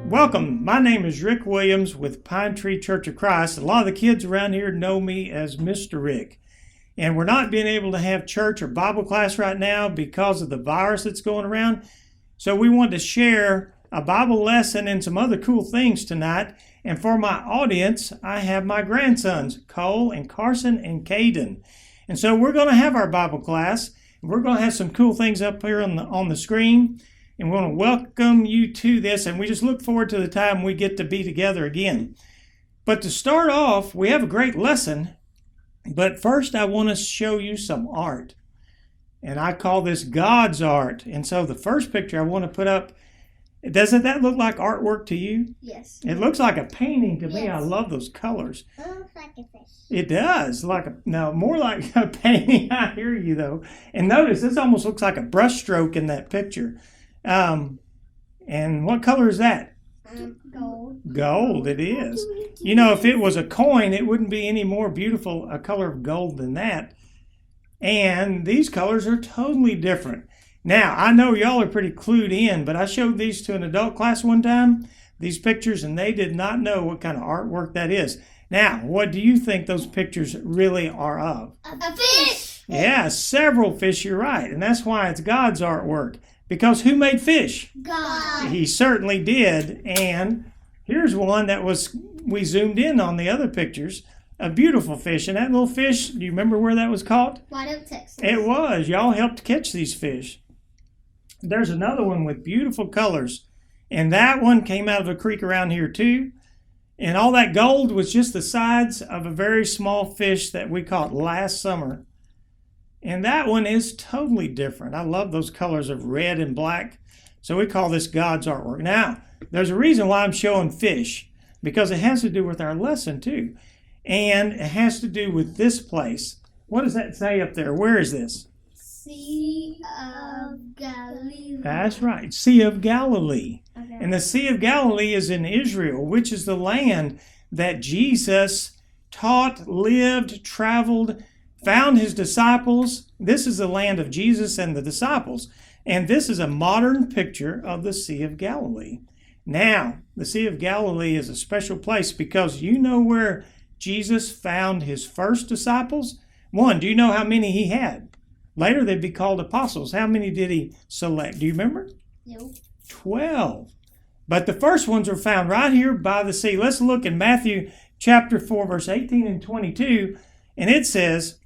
Welcome. My name is Rick Williams with Pine Tree Church of Christ. A lot of the kids around here know me as Mr. Rick. And we're not being able to have church or Bible class right now because of the virus that's going around. So we want to share a Bible lesson and some other cool things tonight. And for my audience, I have my grandsons, Cole and Carson and Caden. And so we're going to have our Bible class. We're going to have some cool things up here on the screen. And we want to welcome you to this, and we just look forward to the time we get to be together again. But to start off, we have a great lesson, but first I want to show you some art. And I call this God's art. And so the first picture I want to put up, doesn't that look like artwork to you? Yes. It looks like a painting to me. I love those colors. It looks like a fish. It does. More like a painting. I hear you, though. And notice, this almost looks like a brush stroke in that picture. And what color is that? Gold. Gold, it is. You know, if it was a coin, it wouldn't be any more beautiful a color of gold than that. And these colors are totally different. Now, I know y'all are pretty clued in, but I showed these to an adult class one time, these pictures, and they did not know what kind of artwork that is. Now, what do you think those pictures really are of? A fish. Yeah, several fish, you're right. And that's why it's God's artwork. Because who made fish? God. He certainly did. And here's one that we zoomed in on the other pictures, a beautiful fish. And that little fish, do you remember where that was caught? White Oak, Texas. It was. Y'all helped catch these fish. There's another one with beautiful colors. And that one came out of a creek around here too. And all that gold was just the sides of a very small fish that we caught last summer. And that one is totally different. I love those colors of red and black. So we call this God's artwork. Now, there's a reason why I'm showing fish, because it has to do with our lesson too. And it has to do with this place. What does that say up there? Where is this? Sea of Galilee. That's right, Sea of Galilee. Okay. And the Sea of Galilee is in Israel, which is the land that Jesus taught, lived, traveled, found his disciples. This is the land of Jesus and the disciples. And this is a modern picture of the Sea of Galilee. Now, the Sea of Galilee is a special place because you know where Jesus found his first disciples? One, do you know how many he had? Later they'd be called apostles. How many did he select? Do you remember? No. 12. But the first ones are found right here by the sea. Let's look in Matthew chapter 4, verse 18 and 22. And it says,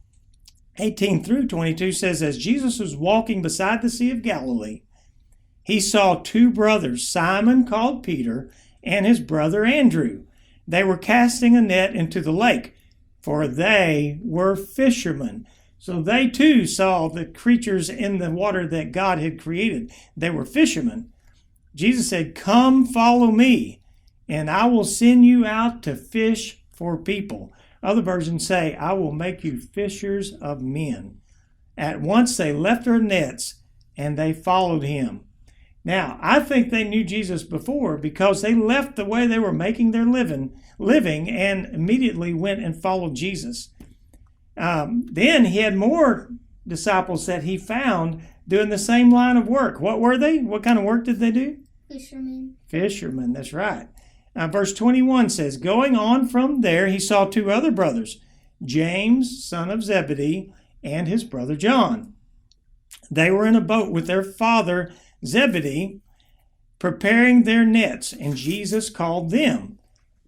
18 through 22 says, as Jesus was walking beside the Sea of Galilee, he saw two brothers, Simon called Peter, and his brother Andrew. They were casting a net into the lake, for they were fishermen. So they too saw the creatures in the water that God had created. They were fishermen. Jesus said, come follow me, and I will send you out to fish for people. Other versions say, I will make you fishers of men. At once they left their nets and they followed him. Now, I think they knew Jesus before because they left the way they were making their living and immediately went and followed Jesus. Then he had more disciples that he found doing the same line of work. What were they? What kind of work did they do? Fishermen. Fishermen, that's right. Verse 21 says, going on from there, he saw two other brothers, James, son of Zebedee, and his brother John. They were in a boat with their father Zebedee, preparing their nets, and Jesus called them.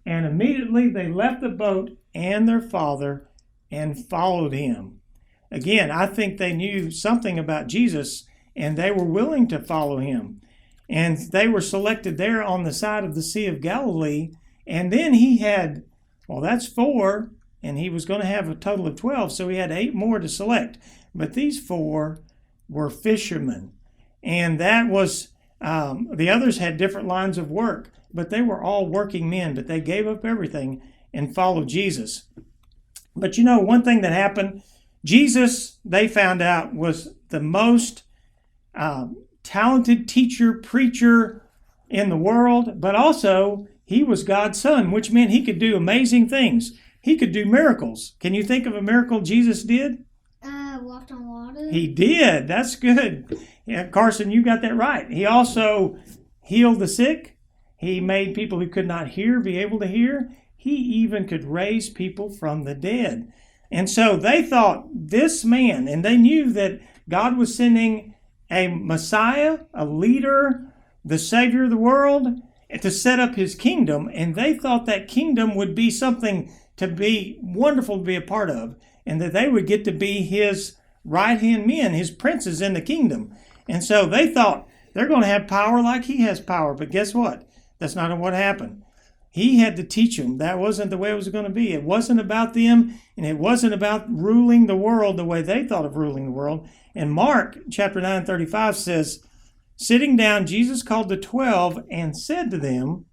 And immediately they left the boat and their father and followed him. Again, I think they knew something about Jesus, and they were willing to follow him. And they were selected there on the side of the Sea of Galilee. And then he had, that's 4, and he was going to have a total of 12, so he had 8 more to select. But these 4 were fishermen. And that was, the others had different lines of work, but they were all working men, but they gave up everything and followed Jesus. But you know, one thing that happened, Jesus, they found out, was the most talented teacher, preacher in the world, but also he was God's son, which meant he could do amazing things. He could do miracles. Can you think of a miracle Jesus did? Walked on water. He did. That's good. Yeah, Carson, you got that right. He also healed the sick. He made people who could not hear be able to hear. He even could raise people from the dead. And so they thought this man, and they knew that God was sending a Messiah, a leader, the Savior of the world, to set up his kingdom. And they thought that kingdom would be something to be wonderful to be a part of, and that they would get to be his right-hand men, his princes in the kingdom. And so they thought they're going to have power like he has power. But guess what? That's not what happened. He had to teach them. That wasn't the way it was going to be. It wasn't about them, and it wasn't about ruling the world the way they thought of ruling the world. And Mark chapter 9:35 says, sitting down, Jesus called the 12 and said to them,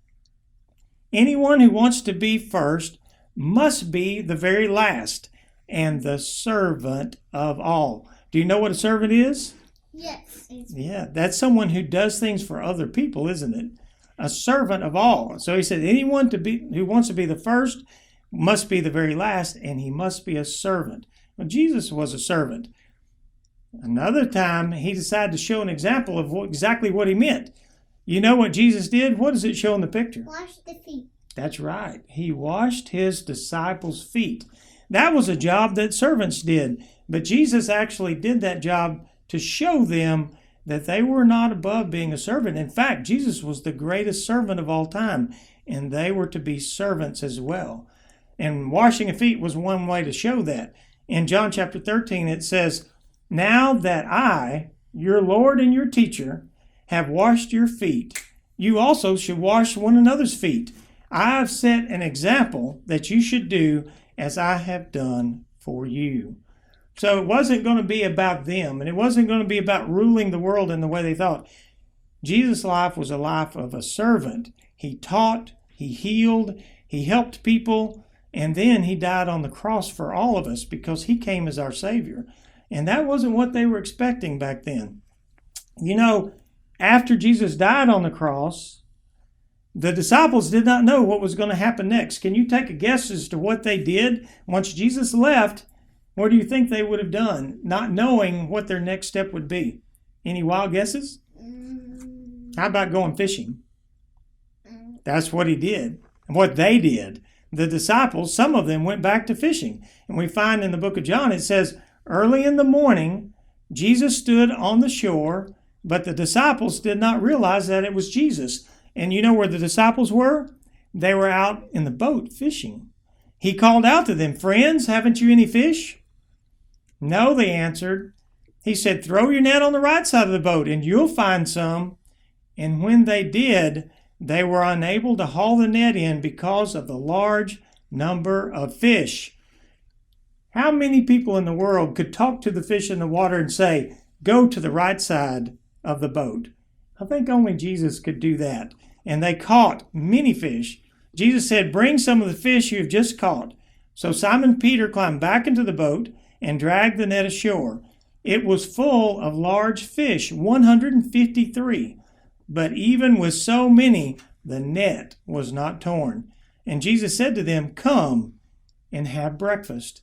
anyone who wants to be first must be the very last and the servant of all. Do you know what a servant is? Yes. Yeah, that's someone who does things for other people, isn't it? A servant of all. So he said anyone who wants to be the first must be the very last, and he must be a servant. Well, Jesus was a servant. Another time, he decided to show an example of exactly what he meant. You know what Jesus did? What does it show in the picture? Wash the feet. That's right. He washed his disciples' feet. That was a job that servants did. But Jesus actually did that job to show them that they were not above being a servant. In fact, Jesus was the greatest servant of all time, and they were to be servants as well. And washing of feet was one way to show that. In John chapter 13, it says, now that I, your Lord and your teacher, have washed your feet, you also should wash one another's feet. I have set an example that you should do as I have done for you. So it wasn't going to be about them, and it wasn't going to be about ruling the world in the way they thought. Jesus' life was a life of a servant. He taught, he healed, he helped people, and then he died on the cross for all of us because he came as our Savior. And that wasn't what they were expecting back then. You know, after Jesus died on the cross, the disciples did not know what was going to happen next. Can you take a guess as to what they did once Jesus left? What do you think they would have done, not knowing what their next step would be? Any wild guesses? How about going fishing? That's what he did, and what they did. The disciples, some of them went back to fishing. And we find in the book of John, it says, early in the morning, Jesus stood on the shore, but the disciples did not realize that it was Jesus. And you know where the disciples were? They were out in the boat fishing. He called out to them, friends, haven't you any fish? No, they answered. He said, throw your net on the right side of the boat and you'll find some. And when they did, they were unable to haul the net in because of the large number of fish. How many people in the world could talk to the fish in the water and say, go to the right side of the boat? I think only Jesus could do that. And they caught many fish. Jesus said, bring some of the fish you have just caught. So Simon Peter climbed back into the boat and dragged the net ashore. It was full of large fish, 153. But even with so many, the net was not torn. And Jesus said to them, come and have breakfast.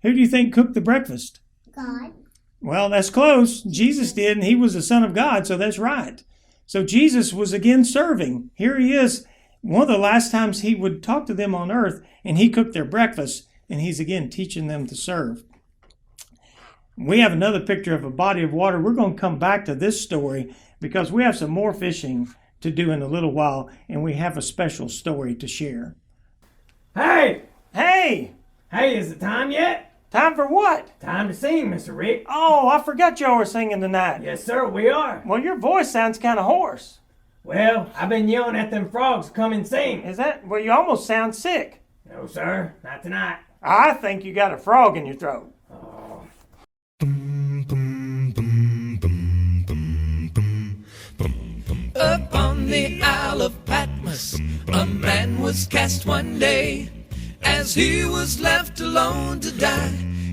Who do you think cooked the breakfast? God. Well, that's close. Jesus did, and he was the Son of God, so that's right. So Jesus was again serving. Here he is, one of the last times he would talk to them on earth, and he cooked their breakfast, and he's again teaching them to serve. We have another picture of a body of water. We're going to come back to this story because we have some more fishing to do in a little while, and we have a special story to share. Hey! Hey! Hey, is it time yet? Time for what? Time to sing, Mr. Rick. Oh, I forgot y'all were singing tonight. Yes, sir, we are. Well, your voice sounds kind of hoarse. Well, I've been yelling at them frogs to come and sing. Is that? Well, you almost sound sick. No, sir, not tonight. I think you got a frog in your throat. Oh. Up on the Isle of Patmos, a man was cast one day. As he was left alone to die,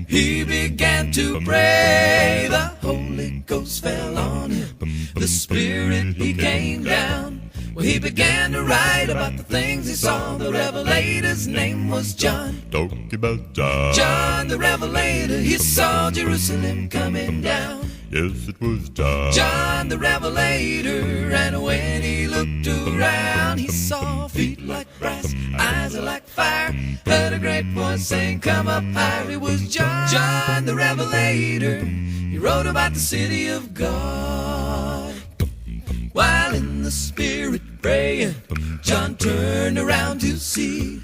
he began to pray. The Holy Ghost fell on him, the Spirit, he came down. Well, he began to write about the things he saw. The Revelator's name was John. Talking about John. John the Revelator, he saw Jerusalem coming down. Yes, it was John. John the Revelator, and when he looked around, he saw feet like brass, eyes are like fire, heard a great voice saying, come up higher. It was John the Revelator. He wrote about the city of God. While in the spirit praying, John turned around to see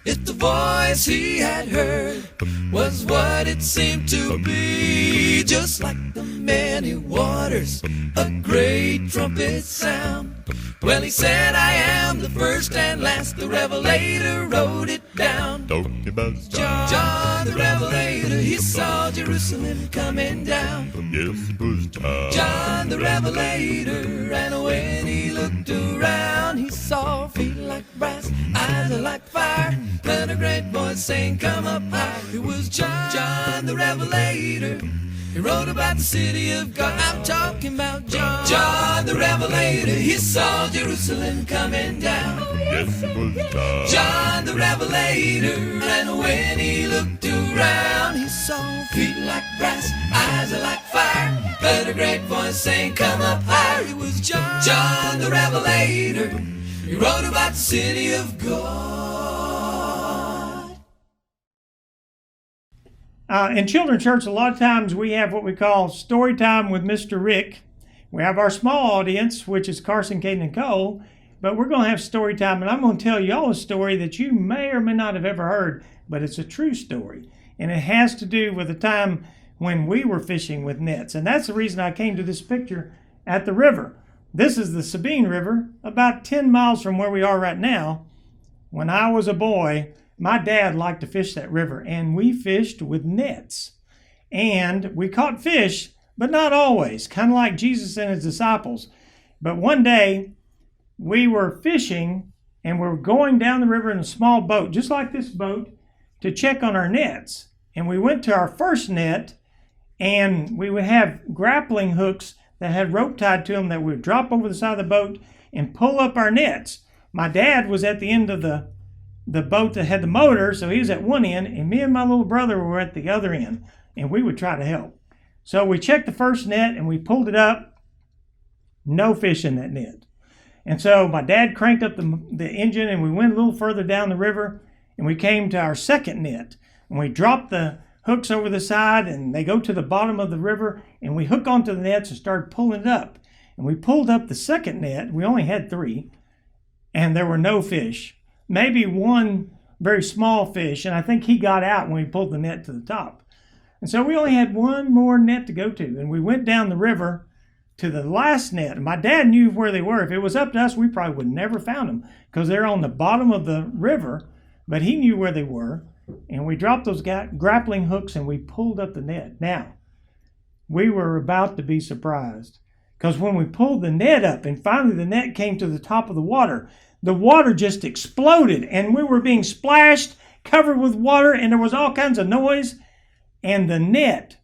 if the voice he had heard was what it seemed to be. Just like the many waters, a great trumpet sound. Well, he said, I am the first and last. The Revelator wrote it down. Talking about John the Revelator, he saw Jerusalem coming down. Yes, it was John. John the Revelator, and when he looked around, he saw feet like brass, eyes are like fire, heard a great voice saying, come up high. It was John the Revelator. He wrote about the city of God. I'm talking about John the Revelator. He saw Jerusalem coming down. Yes, it was John. John the Revelator, and when he looked around, he saw feet like brass, eyes are like fire, heard a great voice saying, come up higher. It was John the Revelator. He wrote about the city of God. In children's church, a lot of times we have what we call story time with Mr. Rick. We have our small audience, which is Carson, Caden, and Cole, but we're going to have story time, and I'm going to tell y'all a story that you may or may not have ever heard, but it's a true story, and it has to do with a time when we were fishing with nets, and that's the reason I came to this picture at the river. This is the Sabine River, about 10 miles from where we are right now. When I was a boy, my dad liked to fish that river, and we fished with nets. And we caught fish, but not always, kind of like Jesus and his disciples. But one day, we were fishing, and we were going down the river in a small boat, just like this boat, to check on our nets. And we went to our first net, and we would have grappling hooks that had rope tied to them that we would drop over the side of the boat and pull up our nets. My dad was at the end of the boat that had the motor, so he was at one end, and me and my little brother were at the other end, and we would try to help. So we checked the first net, and we pulled it up. No fish in that net. And so my dad cranked up the engine, and we went a little further down the river, and we came to our second net. And we dropped the hooks over the side, and they go to the bottom of the river, and we hook onto the nets and started pulling it up. And we pulled up the second net. We only had 3, and there were no fish. Maybe one very small fish, and I think he got out when we pulled the net to the top. And so we only had one more net to go to, and we went down the river to the last net. And my dad knew where they were. If it was up to us, we probably would never found them because they're on the bottom of the river, but he knew where they were. And we dropped those grappling hooks, and we pulled up the net. Now, we were about to be surprised because when we pulled the net up, and finally the net came to the top of the water just exploded, and we were being splashed, covered with water, and there was all kinds of noise, and the net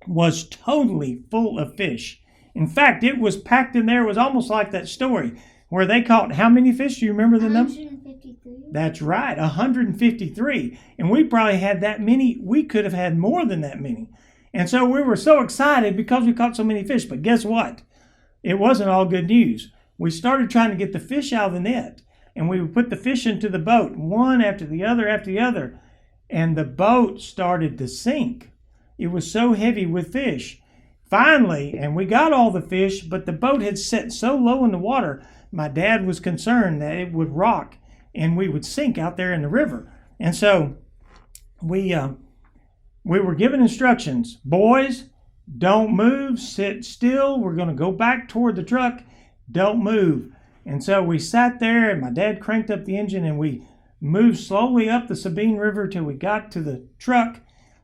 was totally full of fish. In fact, it was packed in there. It was almost like that story where they caught how many fish? Do you remember the number? 153. That's right, 153. And we probably had that many. We could have had more than that many. And so we were so excited because we caught so many fish. But guess what? It wasn't all good news. We started trying to get the fish out of the net, and we would put the fish into the boat, one after the other, and the boat started to sink. It was so heavy with fish. Finally, and we got all the fish, but the boat had set so low in the water, my dad was concerned that it would rock and we would sink out there in the river. And so we were given instructions. Boys, don't move, sit still. We're going to go back toward the truck. Don't move. And so we sat there, and my dad cranked up the engine, and we moved slowly up the Sabine River till we got to the truck,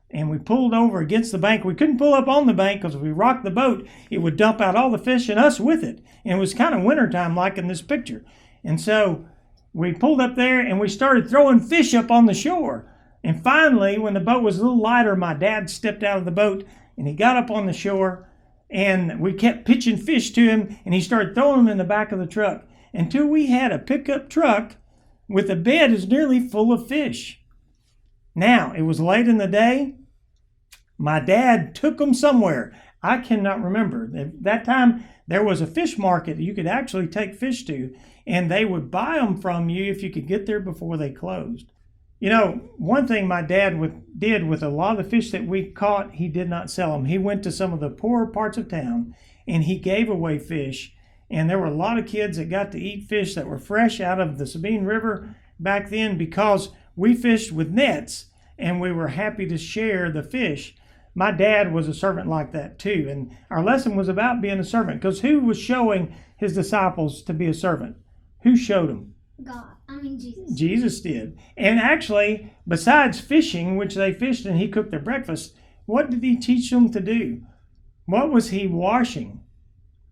and we pulled over against the bank. We couldn't pull up on the bank because if we rocked the boat, it would dump out all the fish and us with it. And it was kind of wintertime like in this picture. And so we pulled up there, and we started throwing fish up on the shore. And finally, when the boat was a little lighter, my dad stepped out of the boat, and he got up on the shore, and we kept pitching fish to him, and he started throwing them in the back of the truck until we had a pickup truck with a bed is nearly full of fish. Now, it was late in the day. My dad took them somewhere, I cannot remember. At that time, there was a fish market you could actually take fish to, and they would buy them from you if you could get there before they closed. You know, one thing my dad did with a lot of the fish that we caught, he did not sell them. He went to some of the poorer parts of town, and he gave away fish. And there were a lot of kids that got to eat fish that were fresh out of the Sabine River back then because we fished with nets, and we were happy to share the fish. My dad was a servant like that too, and our lesson was about being a servant, because who was showing his disciples to be a servant? Who showed them? Jesus. Jesus did. And actually, besides fishing, which they fished and he cooked their breakfast, what did he teach them to do? What was he washing?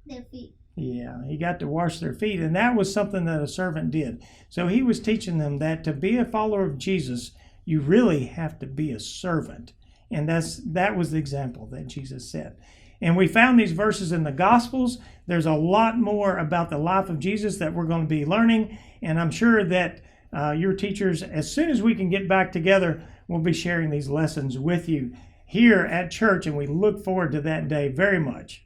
Their feet. Yeah, he got to wash their feet, and that was something that a servant did. So he was teaching them that to be a follower of Jesus, you really have to be a servant. And that was the example that Jesus set. And we found these verses in the Gospels. There's a lot more about the life of Jesus that we're going to be learning. And I'm sure that your teachers, as soon as we can get back together, will be sharing these lessons with you here at church. And we look forward to that day very much.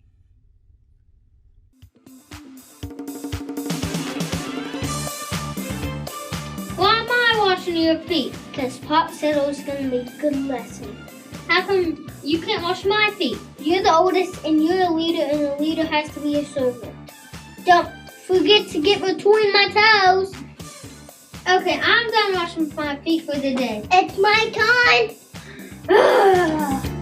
Why am I washing your feet? Because Pop said it was going to be a good lesson. How come you can't wash my feet? You're the oldest and you're a leader, and a leader has to be a servant. Don't forget to get between my toes. Okay, I'm done washing my feet for the day. It's my time.